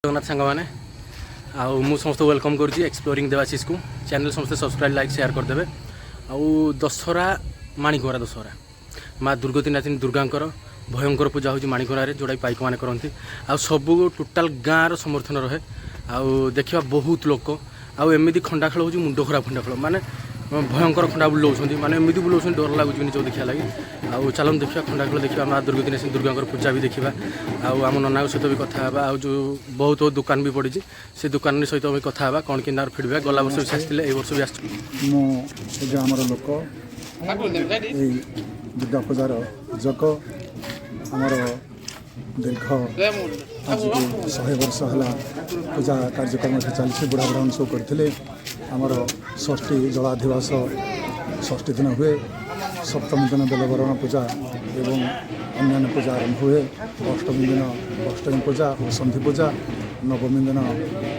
जगन्नाथ सांग मैंने आउ समस्त वेलकम करुँची एक्सप्लोरिंग देवाशीष को चैनल समस्त सब्सक्राइब लाइक शेयर करदे। आउ दशहरा माणिकरा दशहरा माँ दुर्गती नाथिनी दुर्गांकर भयंकर पूजा होची माणिकरारे जोड़ा पाइक मैंने करती आ सब टोटाल गाँव समर्थन रहे। आउ देखा बहुत लोक आमती खंडा खेल हो मुंड खराब खंडा खेल माने भयंकर खंडा बुलाऊँ माने एमती बुलाऊँ डर लगुच निज देखा लगे। आउ चलन देखा खंडा खेल देखा माँ दुर्गती नाथिनी दुर्गांकर पूजा भी देखा आम नना सहित भी कथा जो बहुत दुकान भी पड़ी से दुकान सहित भी कथा कौन कि फिडबैक गला वर्ष भी आसते ए वर्ष भी आमर लोक दुर्गा पूजार जक आमर दीर्घ आज 100 वर्ष है पूजा कार्यक्रम चलती बुढ़ा बुढ़ा सब करते आमर षष्ठी जलाधिवास षष्ठी दिन हुए सप्तमी दिन बेलवरण पूजा एवं अन्य पूजा आरंभ हुए। अष्टमी दिन अष्टमी पूजा और संधि पूजा नवमी दिन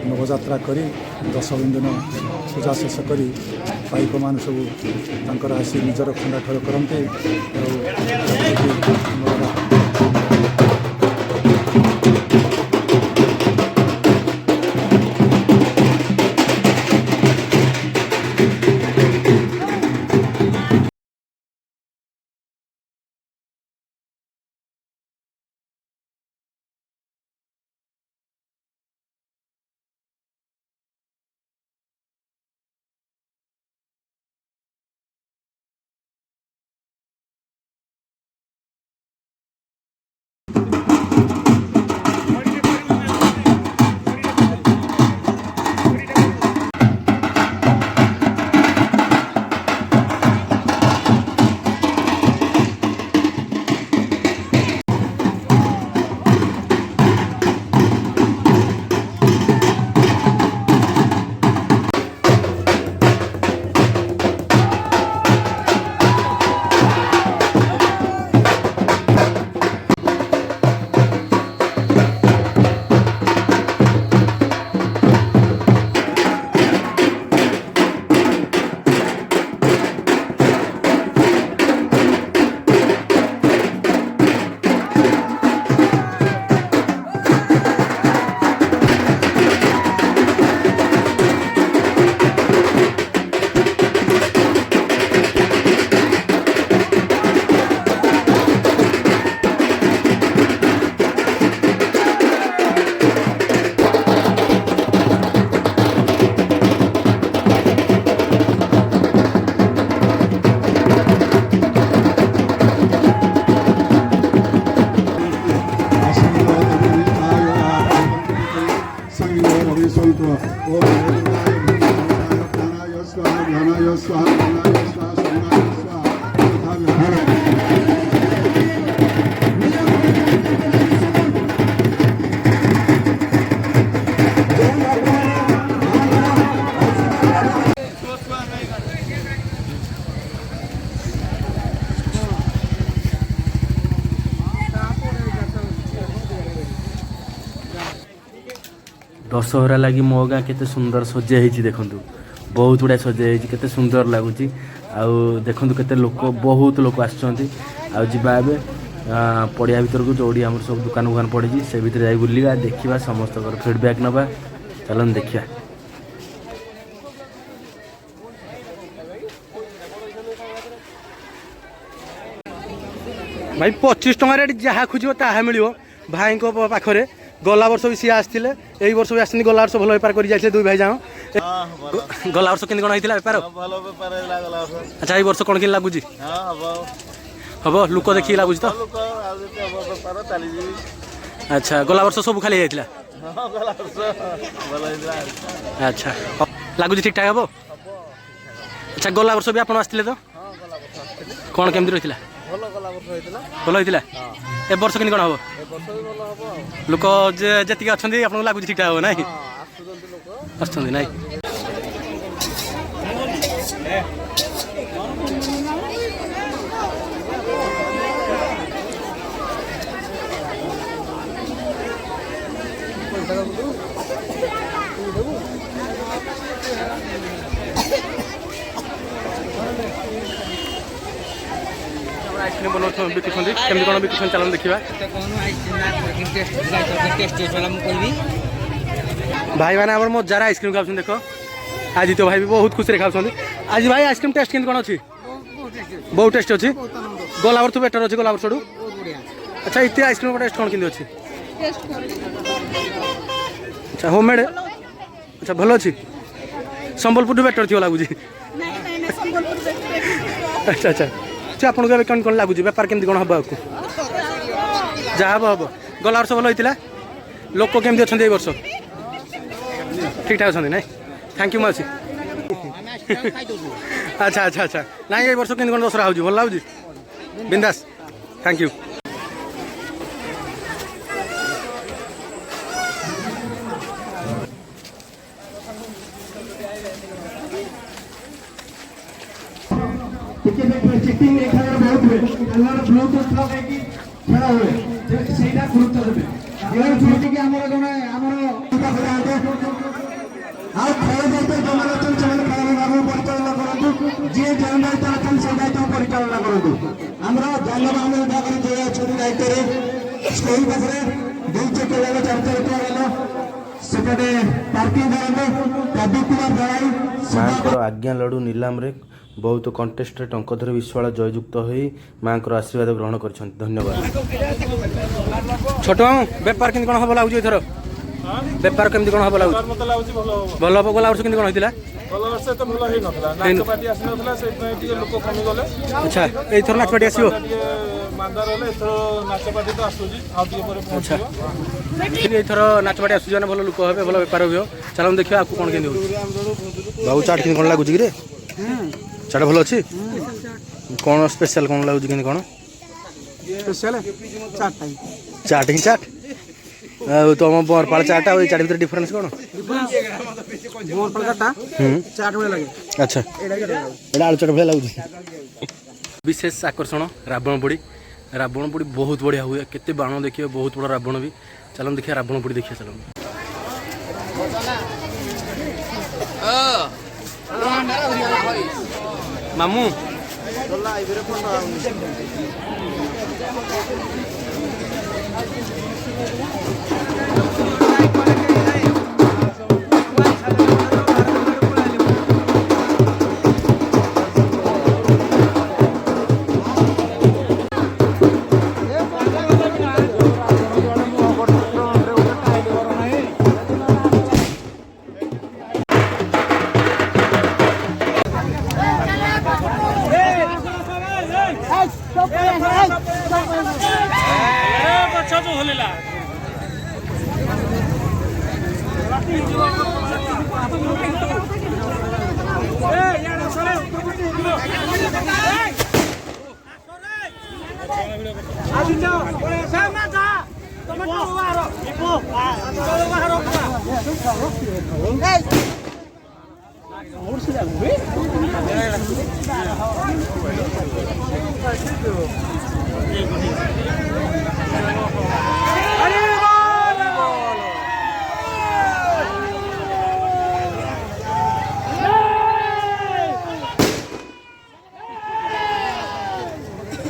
नवजात्रा करी दशमी दिन पूजा शेष करी पाइक मान सब आसी निजर खंडा खेल करते। दशहरा लगी मो गाँ के सुंदर सजे देखु बहुत गुड़ा सजे के सुंदर लगुच देखु के लोक बहुत लोक आसवा पड़िया भर को जोड़ी आम सब दुकान दुकान पड़ी से भर जा बुलवा देखा समस्त फिडबैक नवा चलन देखा। भाई 25 टकर जहाँ खोज ताहा मिल भाई पाखे गला वर्ष भी सी आसते यही वर्ष भी आसती गला वर्ष भल बेपार कर जाते दुई भाई जाओ गला वर्ष केमती कौन होता बेपार अच्छा ये वर्ष कौन कि लगुच हम लोक देखिए लगुच तो अच्छा गला वर्ष सब खाली जाता अच्छा लगुच ठीक ठाक हम अच्छा गला वर्ष भी आप आसते तो कौन केमती रही भल होता ए वर्ष कि कौन हम लोक जी अच्छा आपको लगुच ठीक ठाक हम ना आस ना आइसक्रीम बनाऊ बिकुंट केमती कौन बिकुंट चलन देखा। भाई मैंने आम मजार आइसक्रीम खाऊँ देख आज तो भाई भी बहुत खुशी खाऊँ आज भाई आइसक्रीम टेस्ट केमती कौन अच्छी बहुत टेस्ट अच्छी गला वर्ष बेटर अच्छी गला वर्ष अच्छा इतने आइसक्रीम टेस्ट कौन केमती अच्छी अच्छा होममेड अच्छा भल अच्छी संबलपुर बेटर थी लगुच अच्छा अच्छा अच्छा आपको कौन कौन लगुच बेपार केमती कौन हम आपको जहाँ हम हम गला वर्ष भल होता लोक केमती अच्छा वर्ष ठीक ठाक अच्छा ना थैंक यू मासी अच्छा अच्छा अच्छा ना ये वर्ष केमती कौन दशहरा हो भल लगुच बिंदास थैंक यू चिटिंग एखाद्या बहुत हुए अलग ब्लूटूथ लगे खेला हुए ସେଇଟା ଗୁରୁତ୍ୱ ଦେବେ ଏହାର ଯେମିତିକି ଆମର ଜଣେ ଆମର ଆଉ ଖେଳ ଦାୟିତ୍ୱ ଯେଉଁମାନେ ଅଛନ୍ତି ସେମାନେ ଖେଳ ବିଭାଗକୁ ପରିଚାଳନା କରନ୍ତୁ ଯିଏ ଯେଉଁ ଦାୟିତ୍ୱ ଅଛନ୍ତି ସେ ଦାୟିତ୍ୱ ପରିଚାଳନା କରନ୍ତୁ ଆମର ଯାନବାହନ ବିଭାଗରେ ଯିଏ ଅଛନ୍ତି ଦାୟିତ୍ୱରେ ସ୍କୁଲ ପାଖରେ ଦୁଇ ଚକିଆ ଯାନ ଚାରି ଚକିଆ ଯାନ ସେପଟେ ପାର୍କିଂ କରନ୍ତୁ ପ୍ରଦୀପ କୁମାର ଦଳାଇ ମାଙ୍କର ଆଜ୍ଞା ଲଡୁ ନିଲାମରେ बहुत कंटेस्ट टंकधर विश्वाल जययुक्त हो माँ आशीर्वाद ग्रहण कर धन्यवाद छोट बेपार केमती कौन हम लगुच एथर बेपार केमती कौन हम लगुच भल हम गला वर्ष केमती कौन होता अच्छा एथर नाच पार्टी आसो अच्छा एथर नाच पार्टी आसुचे भल लोक हे भल बेपार हो चलो देखिए आपको कौन केमती हो बाबू चाट केमती कौन लगुच कि चाट भल अच्छी कौन स्पेशल कौन लगुच कि कौन ସ୍ପେଶାଲ चाट ही चाट तुम बरपाल चाट आ चाट भर डिफरेन्स कौन ଚାଟ ଭଳିଆ ଲାଗେ अच्छा एटा आलू चाट भाई लगुच विशेष आकर्षण रावण पोड़ी बहुत बढ़िया हुए केते बाण देखिए बहुत बड़ा रावण भी चलो देखिए रावण पोड़ी देखिए चलो मामू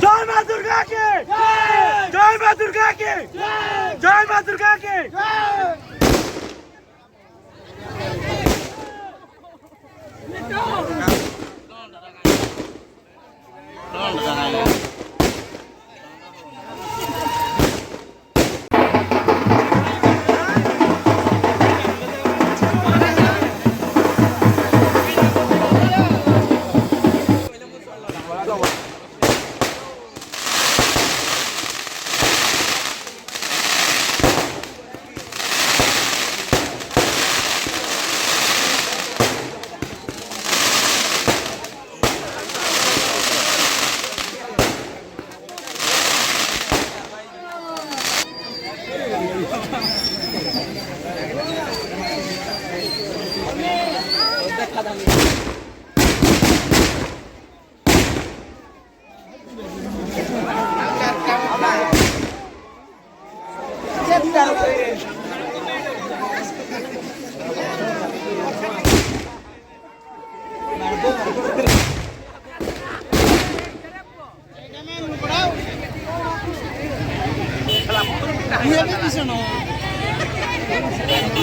जय मां दुर्गा के जय मां दुर्गा के जय मां दुर्गा के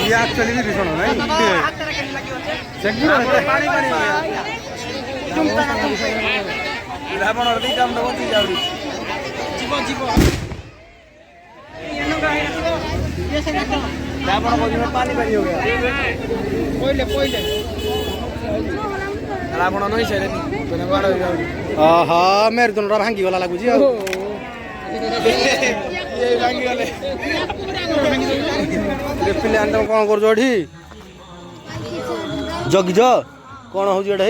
ये एक्चुअली भी भीषण नहीं रावण अर्धी काम दबो ती जाउरी रावण को में पानी पानी हो गया पहिले रावण नहीं छे रे तने बाड़ हो जाउरी आहा मेरे दोनरा भांगी गला लागु जी ये भांगी गले रे पिले आंदा कोन कर जोठी जगिज कोन हो जोडे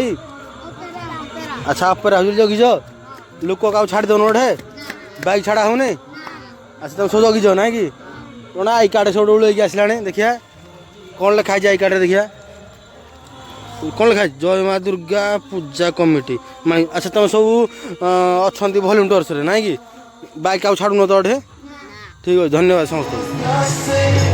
अच्छा पर हजुर जगिज लोक का छाड़ दो नोडे बाइक छाड़ा होने अच्छा तुम सो जगिज ना कि कोना आई कार्ड सब लेके आसलाने देखिया कौन लिखा है आई कार्ड देखिया कौन लिखा है जय माँ दुर्गा पूजा कमिटी माई अच्छा तुम सब अच्छा भलेंटियर्स रे ना कि बाइक आउ छाड़ू न तो अठे ठीक है धन्यवाद समस्त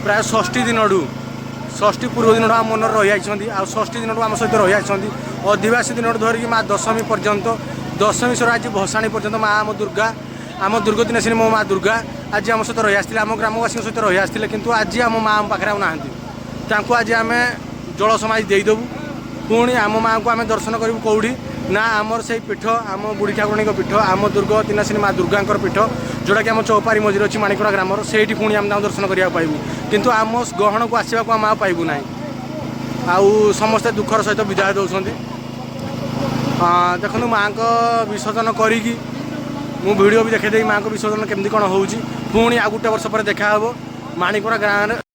प्राय 60 दिन षष्ठी पूर्व दिन आम मन रही आई आ 60 दिन आम सहित रही आई आदिवासी दिन धरिकी माँ दशमी पर्यंत दशमी सर आज भसाणी पर्यंत माँ आम दुर्गा दिनाशिनी मो माँ दुर्गा आज आम सहित रही आसते आम ग्रामवासी सहित रही आसते कि आज आम माँ आम पाखे ना आज आम जल समाज देदेबू पुणी आम माँ को आम दर्शन करूँ कौड़ी ना आमर से पीठ आम बुढ़ी ठाकुराणी पीठ आम दुर्गा दिनाशिनी माँ दुर्गांकर पीठ जोटा कि आम चौपारी मझे अच्छी माणिकड़ा ग्रामर से पुणी आम दर्शन करा पाइबू किंतु आम गहन को आसवाक आम आ पाइबू ना आउ समस्ते दुखर सहित विदाय दौरान देखो माँ को विसर्जन करी मु वीडियो भी देखे माँ को विसर्जन केमती कौन हो पुणी आ गोटे वर्ष पर देखा माणिकड़ा गाँव